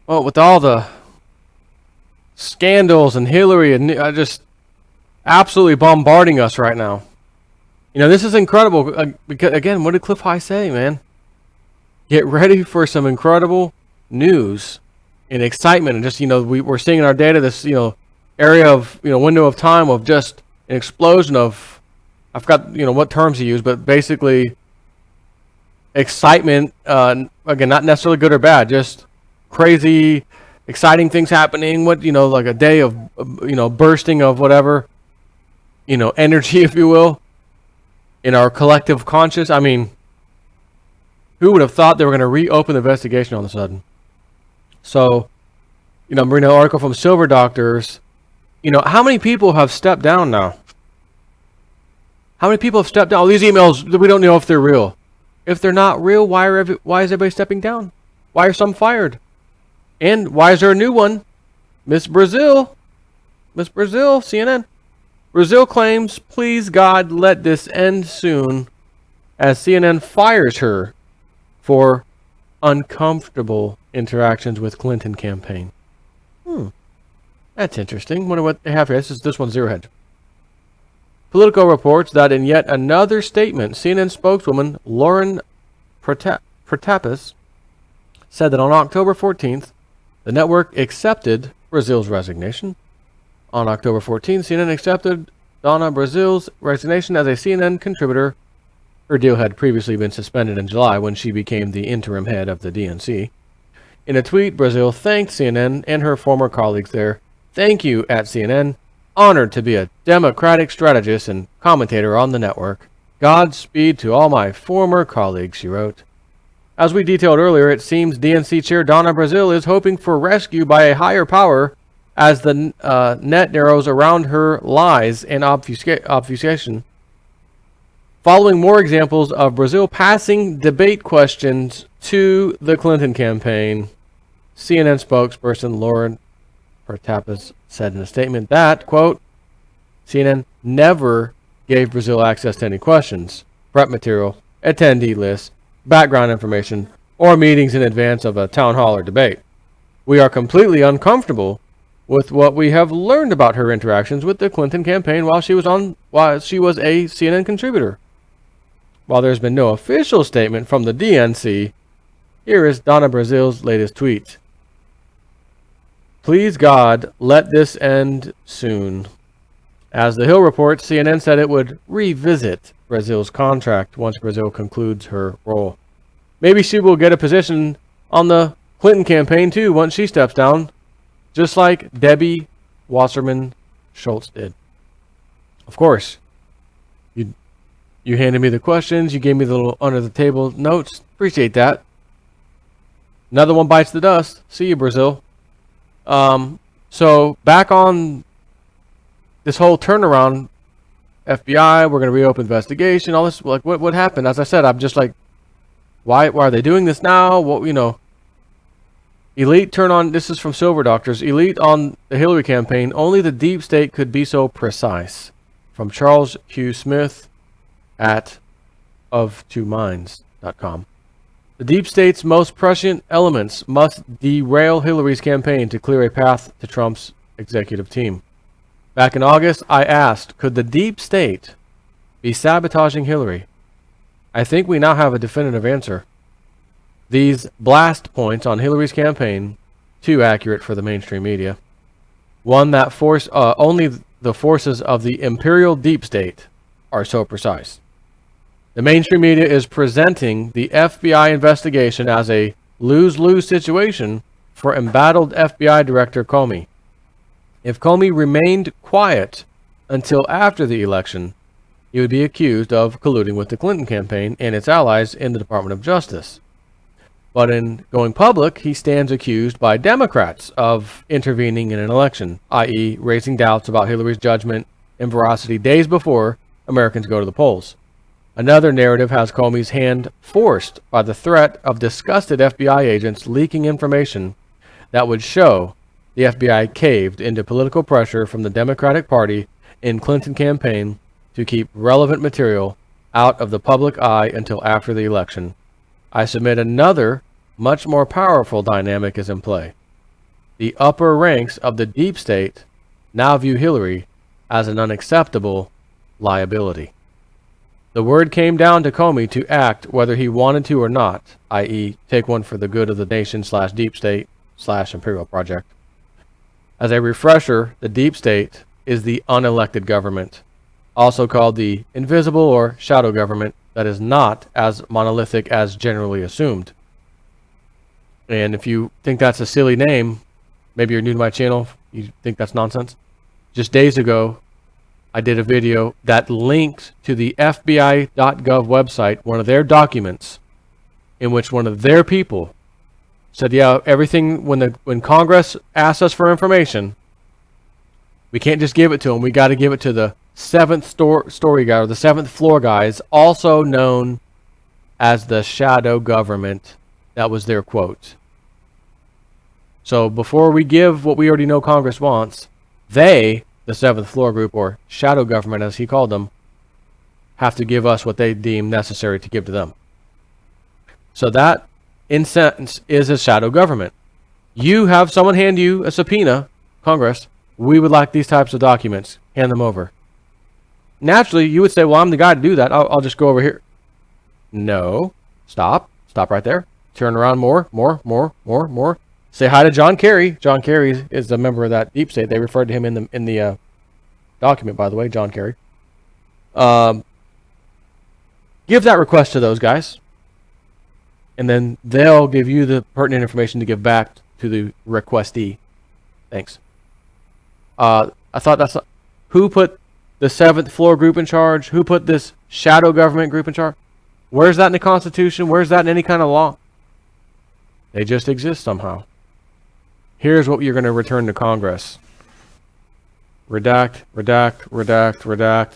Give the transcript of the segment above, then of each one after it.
Well, with all the scandals and Hillary and just absolutely bombarding us right now. You know, this is incredible. Because again, what did Cliff High say, man? Get ready for some incredible news and excitement, and just, you know, we're seeing in our data this, you know, area of, you know, window of time of just an explosion of, I forgot, you know, what terms he used, but basically excitement. Again, not necessarily good or bad, just crazy, exciting things happening. What, you know, like a day of, you know, bursting of whatever, you know, energy, if you will, in our collective conscious. I mean, who would have thought they were going to reopen the investigation all of a sudden? So, you know, I'm reading an article from Silver Doctors. You know, how many people have stepped down now? How many people have stepped down? All these emails, we don't know if they're real. If they're not real, why is everybody stepping down? Why are some fired? And why is there a new one? Miss Brazil, CNN. Brazil claims, please God, let this end soon, as CNN fires her for uncomfortable interactions with Clinton campaign. That's interesting. Wonder what they have here. This one's Zero Hedge. Politico reports that in yet another statement, CNN spokeswoman Lauren Protapis said that on October 14th, the network accepted Brazil's resignation. On October 14th, CNN accepted Donna Brazil's resignation as a CNN contributor. Her deal had previously been suspended in July when she became the interim head of the DNC. In a tweet, Brazil thanked CNN and her former colleagues there. Thank you at CNN. Honored to be a Democratic strategist and commentator on the network. Godspeed to all my former colleagues, she wrote. As we detailed earlier, it seems DNC chair Donna Brazil is hoping for rescue by a higher power as the net narrows around her lies and obfuscation. Following more examples of Brazil passing debate questions to the Clinton campaign, CNN spokesperson Lauren Protapis said in a statement that, quote, CNN never gave Brazil access to any questions, prep material, attendee lists, background information, or meetings in advance of a town hall or debate. We are completely uncomfortable with what we have learned about her interactions with the Clinton campaign while she was a CNN contributor. While there's been no official statement from the DNC, here is Donna Brazil's latest tweet. Please God, let this end soon. As The Hill reports, CNN said it would revisit Brazil's contract once Brazil concludes her role. Maybe she will get a position on the Clinton campaign too once she steps down, just like Debbie Wasserman Schultz did. Of course, you handed me the questions, you gave me the little under the table notes. Appreciate that. Another one bites the dust. See you, Brazil. So back on this whole turnaround, FBI, we're going to reopen investigation, all this, like what happened? As I said, I'm just like, why are they doing this now? What, you know, elite turn on, this is from Silver Doctors, elite on the Hillary campaign, only the deep state could be so precise. From Charles Hugh Smith at of2minds.com. The deep state's most prescient elements must derail Hillary's campaign to clear a path to Trump's executive team. Back in August, I asked, could the deep state be sabotaging Hillary? I think we now have a definitive answer. These blast points on Hillary's campaign, too accurate for the mainstream media. One that only the forces of the imperial deep state are so precise. The mainstream media is presenting the FBI investigation as a lose-lose situation for embattled FBI Director Comey. If Comey remained quiet until after the election, he would be accused of colluding with the Clinton campaign and its allies in the Department of Justice. But in going public, he stands accused by Democrats of intervening in an election, i.e. raising doubts about Hillary's judgment and veracity days before Americans go to the polls. Another narrative has Comey's hand forced by the threat of disgusted FBI agents leaking information that would show the FBI caved into political pressure from the Democratic Party and Clinton campaign to keep relevant material out of the public eye until after the election. I submit another, much more powerful dynamic is in play. the upper ranks of the deep state now view Hillary as an unacceptable liability. The word came down to Comey to act whether he wanted to or not, i.e., take one for the good of the nation / deep state / imperial project. As a refresher, the deep state is the unelected government, also called the invisible or shadow government, that is not as monolithic as generally assumed. And if you think that's a silly name, maybe you're new to my channel, you think that's nonsense. Just days ago, I did a video that linked to the FBI.gov website, one of their documents, in which one of their people said, yeah, everything, when Congress asks us for information, we can't just give it to them. We got to give it to the seventh story guy, or the seventh floor guys, also known as the shadow government. That was their quote. So before we give what we already know Congress wants, they, the seventh floor group, or shadow government as he called them, have to give us what they deem necessary to give to them. So that, in sentence, is a shadow government. You have someone hand you a subpoena, Congress, we would like these types of documents, hand them over. Naturally, you would say, well, I'm the guy to do that. I'll just go over here. No. Stop right there. Turn around more. Say hi to John Kerry. John Kerry is a member of that deep state. They referred to him in the document, by the way, John Kerry. Give that request to those guys, and then they'll give you the pertinent information to give back to the requestee. Thanks. I thought that's not, who put the seventh floor group in charge? Who put this shadow government group in charge? Where's that in the Constitution? Where's that in any kind of law? They just exist somehow. Here's what you're going to return to Congress. Redact.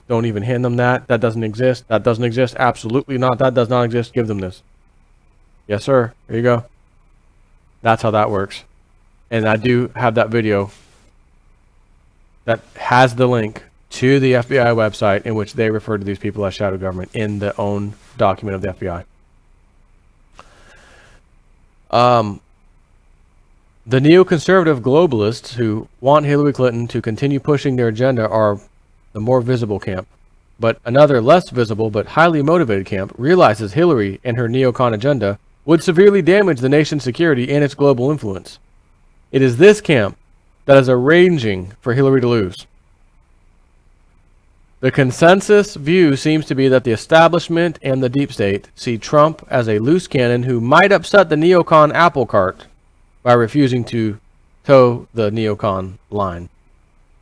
Don't even hand them that. That doesn't exist. That doesn't exist. Absolutely not. That does not exist. Give them this. Yes, sir. There you go. That's how that works. And I do have that video that has the link to the FBI website in which they refer to these people as shadow government in the own document of the FBI. The neoconservative globalists who want Hillary Clinton to continue pushing their agenda are the more visible camp. But another less visible but highly motivated camp realizes Hillary and her neocon agenda would severely damage the nation's security and its global influence. It is this camp that is arranging for Hillary to lose. The consensus view seems to be that the establishment and the deep state see Trump as a loose cannon who might upset the neocon apple cart by refusing to toe the neocon line.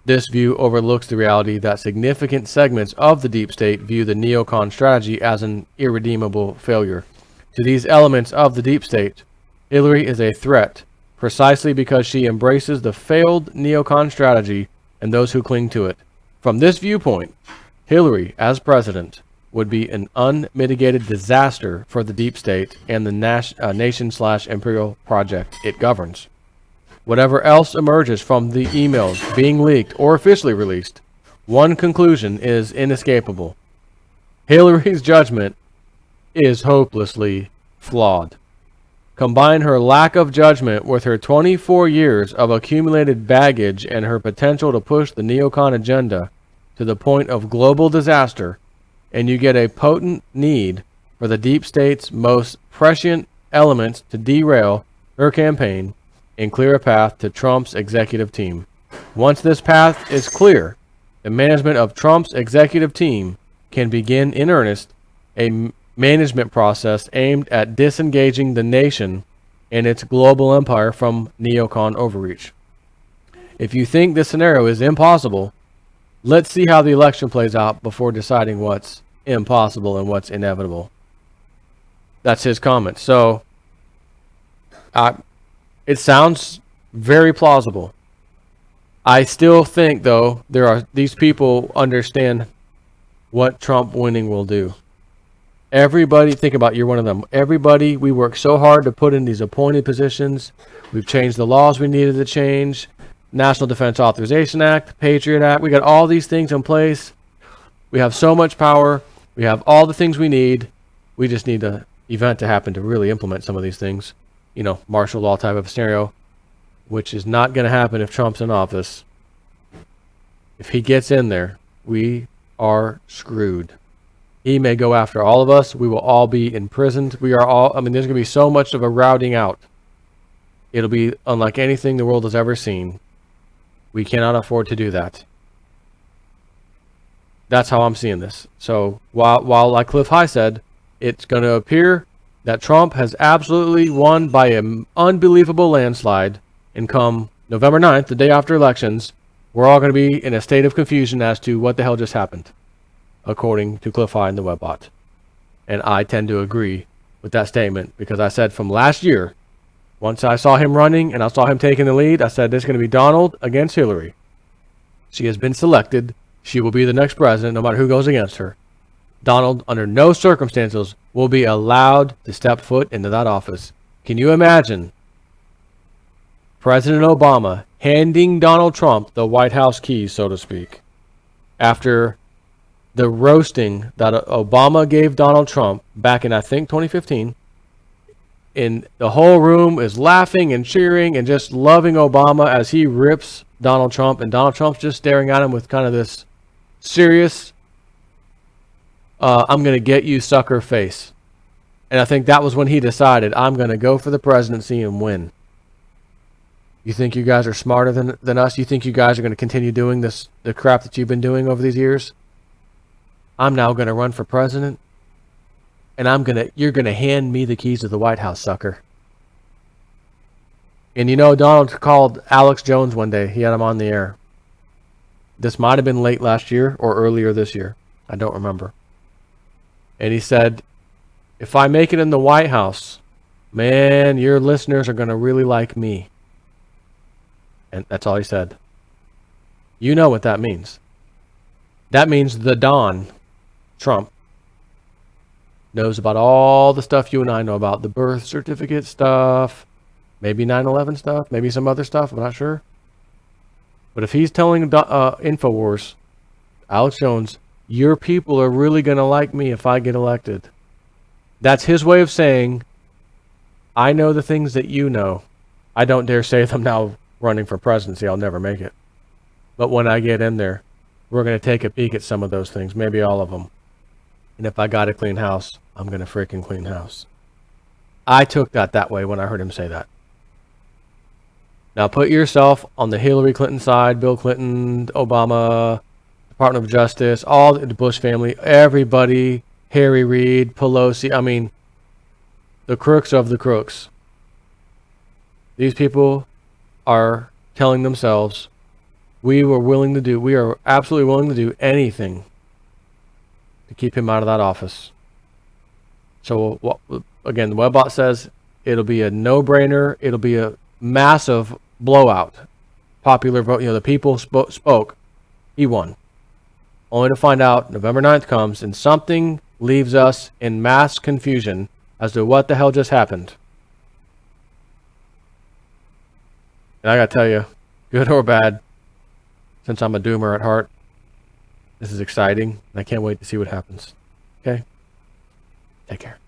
This view overlooks the reality that significant segments of the deep state view the neocon strategy as an irredeemable failure. To these elements of the deep state, Hillary is a threat precisely because she embraces the failed neocon strategy and those who cling to it. From this viewpoint, Hillary, as president, would be an unmitigated disaster for the deep state and the nation/imperial project it governs. Whatever else emerges from the emails being leaked or officially released, one conclusion is inescapable. Hillary's judgment is hopelessly flawed. Combine her lack of judgment with her 24 years of accumulated baggage and her potential to push the neocon agenda to the point of global disaster, and you get a potent need for the deep state's most prescient elements to derail her campaign and clear a path to Trump's executive team. Once this path is clear, the management of Trump's executive team can begin in earnest a management process aimed at disengaging the nation and its global empire from neocon overreach. If you think this scenario is impossible, let's see how the election plays out before deciding what's impossible and what's inevitable. That's his comment. So, it sounds very plausible. I still think, though, these people understand what Trump winning will do. Everybody, think about it, you're one of them. Everybody, we work so hard to put in these appointed positions. We've changed the laws we needed to change. National Defense Authorization Act, Patriot Act. We got all these things in place. We have so much power. We have all the things we need. We just need an event to happen to really implement some of these things. You know, martial law type of scenario. which is not going to happen if Trump's in office, if he gets in there, we are screwed. He may go after all of us. We will all be imprisoned. We are all, there's going to be so much of a routing out. It'll be unlike anything the world has ever seen. We cannot afford to do that. That's how I'm seeing this. So while like Cliff High said, it's going to appear that Trump has absolutely won by an unbelievable landslide, and come November 9th, the day after elections, we're all going to be in a state of confusion as to what the hell just happened, according to Cliff High and the Webbot. And I tend to agree with that statement, because I said from last year, once I saw him running and I saw him taking the lead, I said, this is going to be Donald against Hillary. She has been selected. She will be the next president, no matter who goes against her. Donald, under no circumstances, will be allowed to step foot into that office. Can you imagine President Obama handing Donald Trump the White House keys, so to speak, after the roasting that Obama gave Donald Trump back in, I think, 2015? And the whole room is laughing and cheering and just loving Obama as he rips Donald Trump, and Donald Trump's just staring at him with kind of this serious, I'm going to get you sucker face. And I think that was when he decided, I'm going to go for the presidency and win. You think you guys are smarter than us? You think you guys are going to continue doing the crap that you've been doing over these years? I'm now going to run for president, and you're going to hand me the keys to the White House, sucker. And you know, Donald called Alex Jones one day. He had him on the air. This might have been late last year or earlier this year. I don't remember. And he said, if I make it in the White House, man, your listeners are going to really like me. And that's all he said. You know what that means. That means the Don, Trump, knows about all the stuff you and I know about. The birth certificate stuff, maybe 9/11 stuff, maybe some other stuff, I'm not sure. But if he's telling InfoWars, Alex Jones, your people are really going to like me if I get elected. That's his way of saying, I know the things that you know. I don't dare say them now running for presidency. I'll never make it. But when I get in there, we're going to take a peek at some of those things, maybe all of them. And if I got to clean house, I'm going to freaking clean house. I took that way when I heard him say that. Now put yourself on the Hillary Clinton side, Bill Clinton, Obama, Department of Justice, all the Bush family, everybody, Harry Reid, Pelosi, the crooks of the crooks. These people are telling themselves, we are absolutely willing to do anything to keep him out of that office. So again, the Webbot says it'll be a no-brainer. It'll be a massive blowout. Popular vote, the people spoke. He won. Only to find out November 9th comes and something leaves us in mass confusion as to what the hell just happened. And I gotta tell you, good or bad, since I'm a doomer at heart, this is exciting, and I can't wait to see what happens. Okay? Take care.